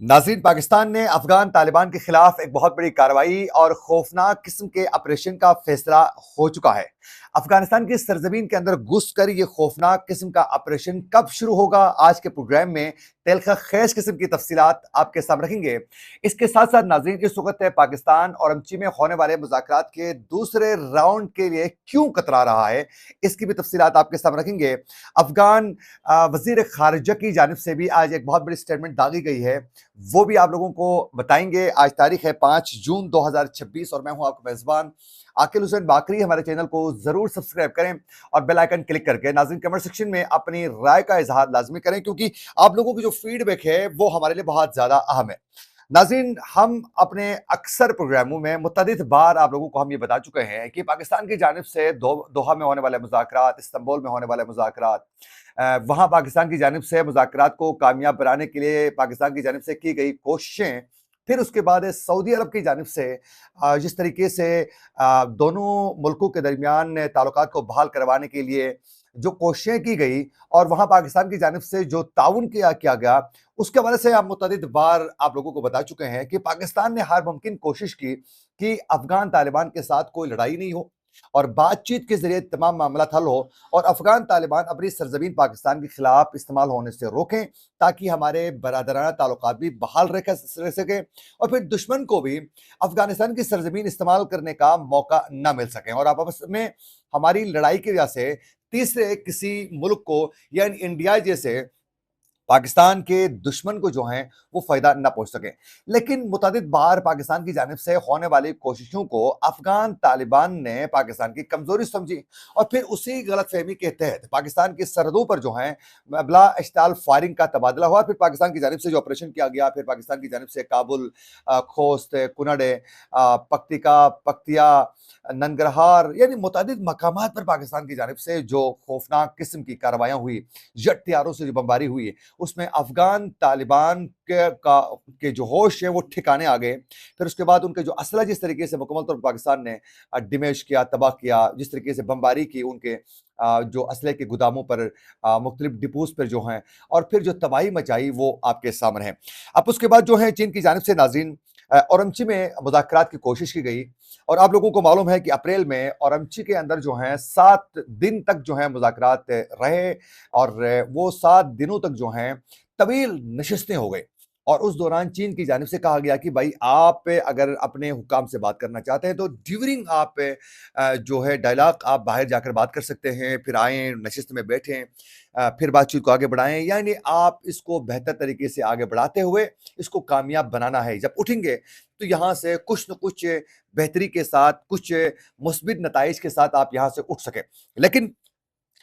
नाज़रीन, पाकिस्तान ने अफगान तालिबान के खिलाफ एक बहुत बड़ी कार्रवाई और खौफनाक किस्म के ऑपरेशन का फैसला हो चुका है। अफगानिस्तान की सरजमीन के अंदर घुसकर ये खौफनाक किस्म का ऑपरेशन कब शुरू होगा, आज के प्रोग्राम में तेलखा खैज किस्म की तफसीलात आपके सामने रखेंगे। इसके साथ साथ नाज़रीन, इस वक्त पाकिस्तान और अमची में होने वाले मुज़ाकरात के दूसरे राउंड के लिए क्यों कतरा रहा है, इसकी भी तफसीलात आपके सामने रखेंगे। अफगान वजीर खारजा की जानिब से भी आज एक बहुत बड़ी स्टेटमेंट दागी गई है, वो भी आप लोगों को बताएंगे। आज तारीख है 5 जून 2026 और मैं हूं आपका मेजबान आकिल हुसैन बाकरी। हमारे चैनल को जरूर सब्सक्राइब करें और बेल आइकन क्लिक करके नाज़रीन कमेंट सेक्शन में अपनी राय का इजहार लाजमी करें, क्योंकि आप लोगों की जो फीडबैक है वो हमारे लिए बहुत ज्यादा अहम है। नाज़रीन, हम अपने अक्सर प्रोग्रामों में मुतअद्दिद बार आप लोगों को हम ये बता चुके हैं कि पाकिस्तान की जानिब से दोहा में होने वाले मुज़ाकरात, इस्तांबुल में होने वाले मुज़ाकरात, वहाँ पाकिस्तान की जानिब से मुज़ाकरात को कामयाब बनाने के लिए पाकिस्तान की जानिब से की गई कोशिशें, फिर उसके बाद सऊदी अरब की जानिब से जिस तरीके से दोनों मुल्कों के दरमियान ताल्लुकात को बहाल करवाने के लिए जो कोशिशें की गई और वहाँ पाकिस्तान की जानिब से जो ताउन किया गया, उसके हवाले से आप मुतअद्दिद बार आप लोगों को बता चुके हैं कि पाकिस्तान ने हर मुमकिन कोशिश की कि अफगान तालिबान के साथ कोई लड़ाई नहीं हो और बातचीत के जरिए तमाम मामला हल हो और अफगान तालिबान अपनी सरजमीन पाकिस्तान के खिलाफ इस्तेमाल होने से रोकें, ताकि हमारे बरादराना ताल्लुकात भी बहाल रह सकें और फिर दुश्मन को भी अफगानिस्तान की सरजमीन इस्तेमाल करने का मौका न मिल सके और आपस में हमारी लड़ाई की वजह से तीसरे किसी मुल्क को यानी इंडिया जैसे पाकिस्तान के दुश्मन को जो है वो फायदा ना पहुंच सके। लेकिन मुतअद्दिद बार पाकिस्तान की जानिब से होने वाली कोशिशों को अफगान तालिबान ने पाकिस्तान की कमजोरी समझी और फिर उसी गलत फहमी के तहत पाकिस्तान की सरहदों पर जो है बला इश्ताल फायरिंग का तबादला हुआ। फिर पाकिस्तान की जानिब से जो ऑपरेशन किया गया, फिर पाकिस्तान की जानिब से काबुल, खोस्त, कुनडे, पक्तिका, पक्तिया, ननगरहार यानी मुतअद्दिद मकामात पर पाकिस्तान की जानिब से जो खौफनाक किस्म की कार्रवाइयां हुई, जेट हथियारों से जो बमबारी हुई, उसमें अफगान तालिबान के जो होश है वो ठिकाने आ गए। फिर उसके बाद उनके जो असला जिस तरीके से मुकम्मल तौर पर पाकिस्तान ने डिमेश किया, तबाह किया, जिस तरीके से बमबारी की उनके जो असले के गुदामों पर, मुख्तलिफ डिपोज पर जो हैं, और फिर जो तबाही मचाई वो आपके सामने है। अब उसके बाद जो है चीन की जानिब से नाज़रीन औरमची में मुज़ाकरात की कोशिश की गई और आप लोगों को मालूम है कि अप्रैल में औरमची के अंदर जो है 7 दिन तक जो है मुज़ाकरात रहे और वो 7 दिनों तक जो हैं तवील नशिस्तें हो गई और उस दौरान चीन की जानिब से कहा गया कि भाई आप अगर अपने हुकाम से बात करना चाहते हैं तो ड्यूरिंग आप जो है डायलॉग आप बाहर जाकर बात कर सकते हैं, फिर आएँ नशिस्त में बैठें, फिर बातचीत को आगे बढ़ाएं, यानी आप इसको बेहतर तरीके से आगे बढ़ाते हुए इसको कामयाब बनाना है। जब उठेंगे तो यहाँ से कुछ न कुछ बेहतरी के साथ, कुछ मुस्बित नताइज के साथ आप यहाँ से उठ सके। लेकिन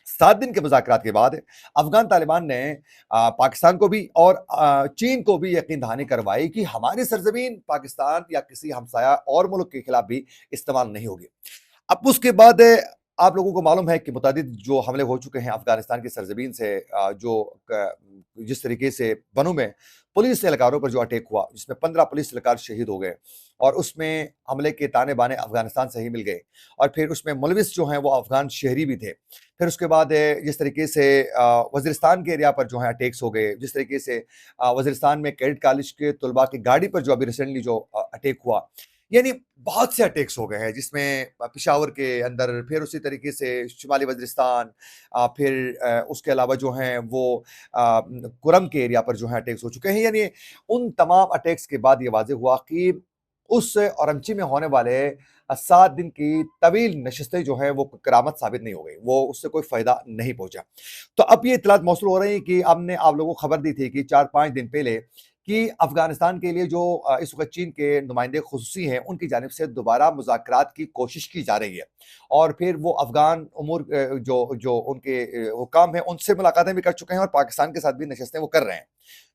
7 दिन के मुज़ाकरात के बाद अफ़गान तालिबान ने पाकिस्तान को भी और चीन को भी यकीन दहानी करवाई कि हमारी सरज़मीन पाकिस्तान या किसी हमसाया और मुल्क के खिलाफ भी इस्तेमाल नहीं होगी। अब उसके बाद आप लोगों को मालूम है कि मुतअद्दिद जो हमले हो चुके हैं अफ़गानिस्तान की सरज़मीन से, जिस तरीके से बनों में पुलिस एहलकारों पर जो अटैक हुआ, जिसमें 15 पुलिस एहलकार शहीद हो गए और उसमें हमले के ताने-बाने अफ़गानिस्तान से ही मिल गए और फिर उसमें मुलविस जो हैं वो अफ़गान शहरी भी थे। फिर उसके बाद जिस तरीके से वज़ीरिस्तान के एरिया पर जो है अटैक्स हो गए, जिस तरीके से वज़ीरिस्तान में कैडेट कॉलेज के तलबा की गाड़ी पर जो अभी रिसेंटली जो अटैक हुआ, यानी बहुत से अटैक्स हो गए हैं, जिसमें पेशावर के अंदर, फिर उसी तरीके से शुमाली वज़ीरिस्तान, फिर उसके अलावा जो हैं वो कुरम के एरिया पर जो है अटैक्स हो चुके हैं। यानी उन तमाम अटैक्स के बाद ये वाज़ेह हुआ कि उस औरंगची में होने वाले 7 दिन की तवील नशिस्तें जो हैं वो करामत साबित नहीं हो गई, वो उससे कोई फ़ायदा नहीं पहुँचा। तो अब ये इत्तलात मौसूल हो रही है कि हमने आप लोगों को खबर दी थी कि 4-5 दिन पहले कि अफ़गानिस्तान के लिए जो इस वक़्त चीन के नुमाइंदे ख़ुसूसी हैं, उनकी जानिब से दोबारा मुज़ाकरात की कोशिश की जा रही है और फिर वो अफ़गान उमूर जो जो उनके हुकाम हैं, उनसे मुलाकातें भी कर चुके हैं और पाकिस्तान के साथ भी नशिस्तें वो कर रहे हैं,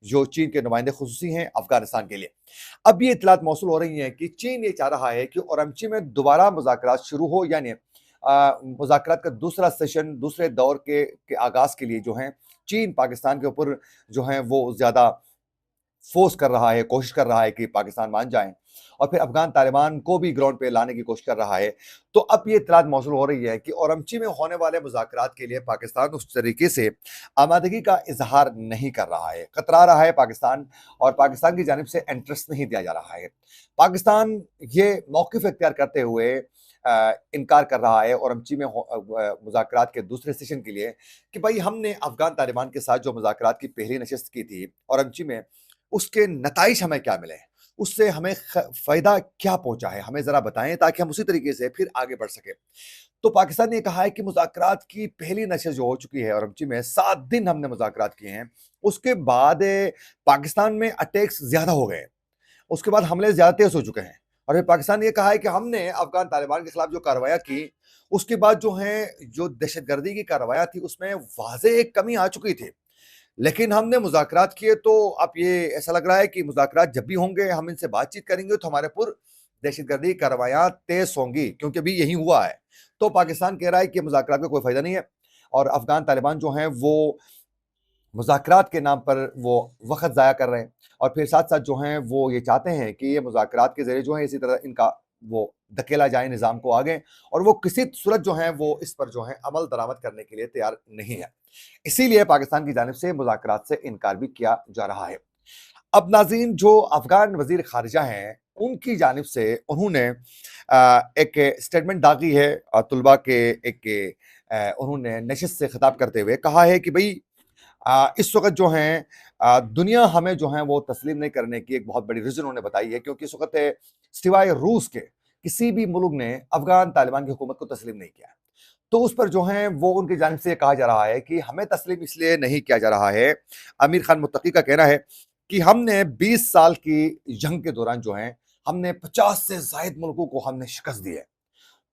जो चीन के नुमाइंदे ख़ुसूसी हैं अफ़गानिस्तान के लिए। अब ये इत्तलात मौसूल हो रही हैं कि चीन ये चाह रहा है कि औरंगची में दोबारा मुज़ाकरात शुरू हो, यानी मुज़ाकरात का दूसरा सेशन, दूसरे दौर के आगाज़ के लिए जो है चीन पाकिस्तान के ऊपर जो है वो ज़्यादा फ़ोर्स कर रहा है, कोशिश कर रहा है कि पाकिस्तान मान जाएँ। और फिर अफगान तालिबान को भी ग्राउंड पे लाने की कोशिश कर रहा है। तो अब ये इत्तलात मौसूल हो रही है कि ओरमची में होने वाले मुज़ाकरात के लिए पाकिस्तान उस तरीके से आमादगी का इजहार नहीं कर रहा है, कतरा रहा है पाकिस्तान, और पाकिस्तान की जानिब से इंटरेस्ट नहीं दिया जा रहा है। पाकिस्तान ये मौक़िफ़ इख्तियार करते हुए इनकार कर रहा है ओरमची में मुज़ाकरात के दूसरे सेशन के लिए कि भाई हमने अफ़गान तालिबान के साथ जो मुज़ाकरात की पहली नशिस्त की थी ओरमची में, उसके नताइज हमें क्या मिले? उससे हमें फ़ायदा क्या पहुँचा है? हमें ज़रा बताएँ ताकि हम उसी तरीके से फिर आगे बढ़ सकें। तो पाकिस्तान ने कहा है कि मुज़ाकरात की पहली नशिस्त जो हो चुकी है ओरमची में, 7 दिन हमने मुज़ाकरात किए हैं। उसके बाद पाकिस्तान में अटैक्स ज़्यादा हो गए। उसके बाद हमले ज़्यादा तेज़ हो चुके हैं, और फिर पाकिस्तान ने ये कहा है कि हमने अफ़गान तालिबान के खिलाफ जो कार्रवाइयाँ की, उसके बाद जो हैं, जो दहशतगर्दी की कार्रवाइयाँ थी, उसमें वाज़ेह एक कमी आ चुकी थी। लेकिन हमने मुज़ाकरात किए, तो अब ये ऐसा लग रहा है कि मुज़ाकरात जब भी होंगे, हम इनसे बातचीत करेंगे, तो हमारे ऊपर दहशतगर्दी की कार्रवाइयाँ तेज़ होंगी, क्योंकि अभी यही हुआ है। तो पाकिस्तान कह रहा है कि मुज़ाकरात का कोई फ़ायदा नहीं है, और अफ़गान तालिबान जो हैं, वो मुज़ाकरात के नाम पर वो वक़्त ज़ाया कर रहे हैं, और फिर साथ-साथ जो हैं वो ये चाहते हैं कि ये मुज़ाकरात के ज़रिए जो है इसी तरह इनका वो धकेला जाए निज़ाम को आगे, और वो किसी सूरत जो है वो इस पर जो है अमल दरामद करने के लिए तैयार नहीं है। इसीलिए पाकिस्तान की जानिब से मुज़ाकरात से इनकार भी किया जा रहा है। अब नाज़रीन, जो अफ़गान वज़ीर ख़ारिजा हैं, उनकी जानिब से उन्होंने एक स्टेटमेंट दागी है तुलबा के एक उन्होंने नशिस्त से ख़िताब करते हुए कहा है कि भई इस वक़्त जो हैं दुनिया हमें जो है वो तस्लीम नहीं करने की एक बहुत बड़ी रीज़न उन्होंने बताई है, क्योंकि इस वक़्त सिवाय रूस के किसी भी मुल्क ने अफ़गान तालिबान की हुकूमत को तस्लीम नहीं किया है। तो उस पर जो है वो उनकी जानिब से ये कहा जा रहा है कि हमें तस्लीम इसलिए नहीं किया जा रहा है। आमिर खान मुत्तकी का कहना है कि हमने 20 साल की जंग के दौरान जो है, हमने 50 से ज़ायद मुल्कों को हमने शिकस्त दी है।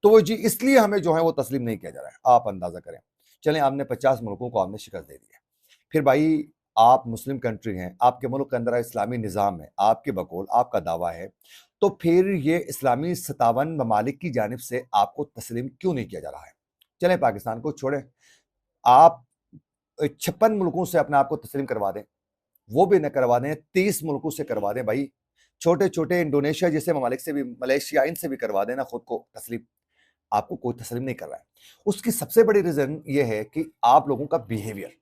तो वो जी इसलिए हमें जो है वो तस्लीम नहीं किया जा रहा है। आप अंदाज़ा करें। चलें, आपने 50 मुल्कों को आपने शिकस्त दे दी है। फिर भाई, आप मुस्लिम कंट्री हैं, आपके मुल्क के अंदर इस्लामी निज़ाम है, आपके बकौल आपका दावा है, तो फिर ये इस्लामी 57 ममालिक की जानिब से आपको तस्लीम क्यों नहीं किया जा रहा है? चलें, पाकिस्तान को छोड़ें, आप 56 मुल्कों से अपने आप को तस्लीम करवा दें, वो भी न करवा दें, 30 मुल्कों से करवा दें भाई। छोटे-छोटे इंडोनेशिया जैसे ममालिक से भी, मलेशिया, इनसे भी करवा दें ना खुद को तस्लीम। आपको कोई तस्लीम नहीं कर रहा है। उसकी सबसे बड़ी रीज़न ये है कि आप लोगों का बिहेवियर,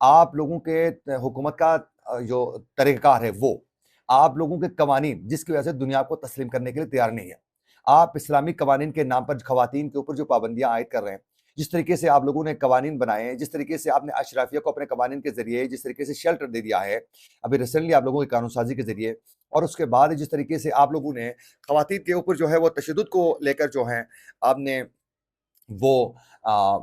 आप लोगों के हुकूमत का जो तरीक़ाकार है वो, आप लोगों के कवानीन जिसकी वजह से दुनिया आपको तस्लीम करने के लिए तैयार नहीं है। आप इस्लामी कवानीन के नाम पर खवातीन के ऊपर जो पाबंदियाँ आयद कर रहे हैं, जिस तरीके से आप लोगों ने कवानीन बनाए हैं, जिस तरीके से आपने अशराफिया को अपने कवानीन के ज़रिए जिस तरीके से शेल्टर दे दिया है, अभी रिसेंटली आप लोगों की कानून साज़ी के ज़रिए, और उसके बाद जिस तरीके से आप लोगों ने खवातीन के ऊपर जो है वो तशद्दुद को लेकर जो है आपने वो अ,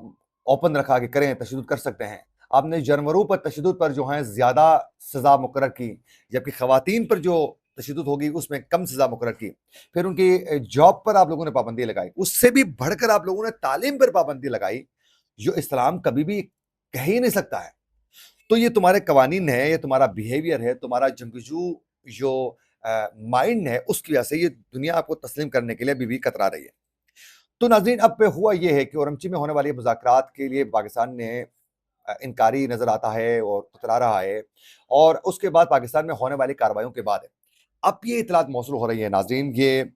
ओपन रखा कि करें, तशद्दुद कर सकते हैं। आपने जानवरों पर तशद्दुद पर जो है ज़्यादा सज़ा मुकर्रर की, जबकि खवातीन पर जो तशद्दुद होगी उसमें कम सज़ा मुकर्रर की। फिर उनकी जॉब पर आप लोगों ने पाबंदी लगाई। उससे भी बढ़कर आप लोगों ने तालीम पर पाबंदी लगाई, जो इस्लाम कभी भी कह ही नहीं सकता है। तो ये तुम्हारे कवानीन है, ये तुम्हारा बिहेवियर है, तुम्हारा जंगजू जो माइंड है, उसकी वजह से ये दुनिया आपको तस्लीम करने के लिए अभी भी कतरा रही है। तो नाज़रीन, अब हुआ ये है कि ओरमची में होने वाली मुज़ाकरात के लिए पाकिस्तान ने इनकारी नज़र आता है और कतरा रहा है, और उसके बाद पाकिस्तान में होने वाली कार्रवाइयों के बाद अब ये इत्तलात मौसूल हो रही है नाज़रीन, ये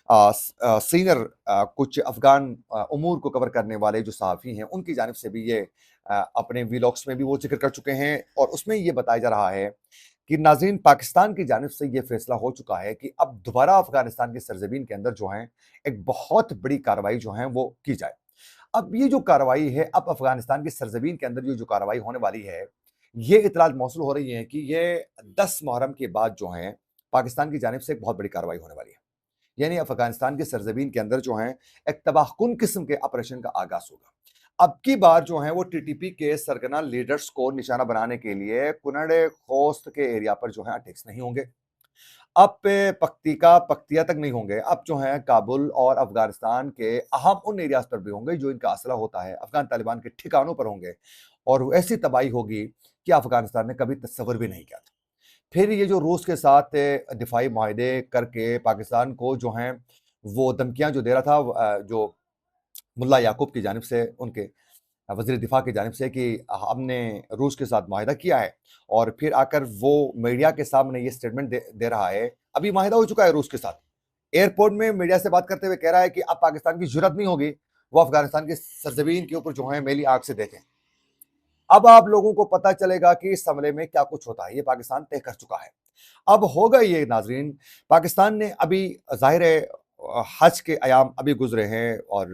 सीनियर कुछ अफ़गान उमूर को कवर करने वाले जो सहाफ़ी हैं, उनकी जानिब से भी ये अपने व्लॉग्स में भी वो ज़िक्र कर चुके हैं, और उसमें ये बताया जा रहा है कि नाज़रीन, पाकिस्तान की जानिब से ये फ़ैसला हो चुका है कि अब दोबारा अफ़गानिस्तान की सरज़मीन के अंदर जो हैं, एक बहुत बड़ी कार्रवाई जो है वो की जाए। अब ये जो कार्रवाई है, अब अफ़गानिस्तान की सरज़मीन के अंदर ये जो कार्रवाई होने वाली है, ये इत्तलात मौसूल हो रही हैं कि ये 10 मुहर्रम के बाद जो हैं, पाकिस्तान की जानिब से एक बहुत बड़ी कार्रवाई होने वाली है। यानी अफ़गानिस्तान की सरज़मीन के अंदर जो है, एक तबाहकुन किस्म के ऑपरेशन का आगाज़ होगा। अब की बार जो है वो टीटीपी के सरगना लीडर्स को निशाना बनाने के लिए कुनड़ खोस्त के एरिया पर जो है अटैक्स नहीं होंगे। अब पख्तीका पख्तिया तक नहीं होंगे, अब जो है काबुल और अफ़गानिस्तान के अहम उन एरियाज़ पर भी होंगे जो इनका असला होता है, अफ़गान तालिबान के ठिकानों पर होंगे, और ऐसी तबाही होगी कि अफ़गानिस्तान ने कभी तस्वुर भी नहीं किया था। फिर ये जो रूस के साथ दिफाई मुआहदे करके पाकिस्तान को जो हैं वो धमकियाँ जो दे रहा था, जो मुल्ला याकूब की जानिब से, उनके वज़ीर दिफ़ा की जानिब से, कि हमने रूस के साथ मुआहिदा किया है, और फिर आकर वो मीडिया के सामने ये स्टेटमेंट दे रहा है। अभी मुआहिदा हो चुका है रूस के साथ, एयरपोर्ट में मीडिया से बात करते हुए कह रहा है कि अब पाकिस्तान की जरूरत नहीं होगी वो अफगानिस्तान की सरजमीन के ऊपर जो है मेली आंख से देखें। अब आप लोगों को पता चलेगा कि इस हमले में क्या कुछ होता है, ये पाकिस्तान तय कर चुका है। अब होगा ये नाजरीन, पाकिस्तान ने अभी ज़ाहिर है हज के अयाम अभी गुजरे हैं और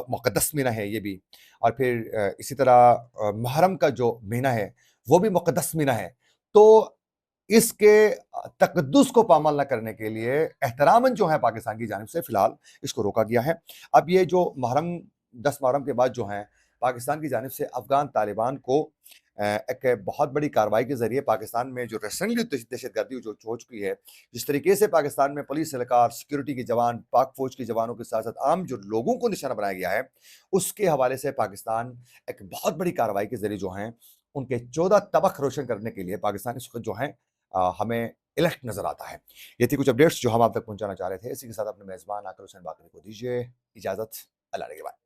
मुक़द्दस महीना है ये भी, और फिर इसी तरह मुहर्रम का जो महीना है वो भी मुक़द्दस महीना है। तो इसके तकद्दुस को पामाल न करने के लिए एहतरामन जो है पाकिस्तान की जानिब से फिलहाल इसको रोका गया है। अब ये जो मुहर्रम 10 मुहर्रम के बाद जो है पाकिस्तान की जानिब से अफ़गान तालिबान को एक बहुत बड़ी कार्रवाई के ज़रिए पाकिस्तान में जो रिसेंटली दहशतगर्दी जो हो चुकी है, जिस तरीके से पाकिस्तान में पुलिस एहलकार, सिक्योरिटी के जवान, पाक फ़ौज के जवानों के साथ-साथ आम जो लोगों को निशाना बनाया गया है, उसके हवाले से पाकिस्तान एक बहुत बड़ी कार्रवाई के ज़रिए जो हैं, उनके 14 तबक़ रोशन करने के लिए पाकिस्तान इस वक़्त जो है हमें अलर्ट नज़र आता है। ये थी कुछ अपडेट्स जो हम आप तक पहुँचाना चाह रहे थे। इसी के साथ अपने मेज़बान आकिब हुसैन बाकरी को दीजिए इजाज़त। अल्लाह निगहबान।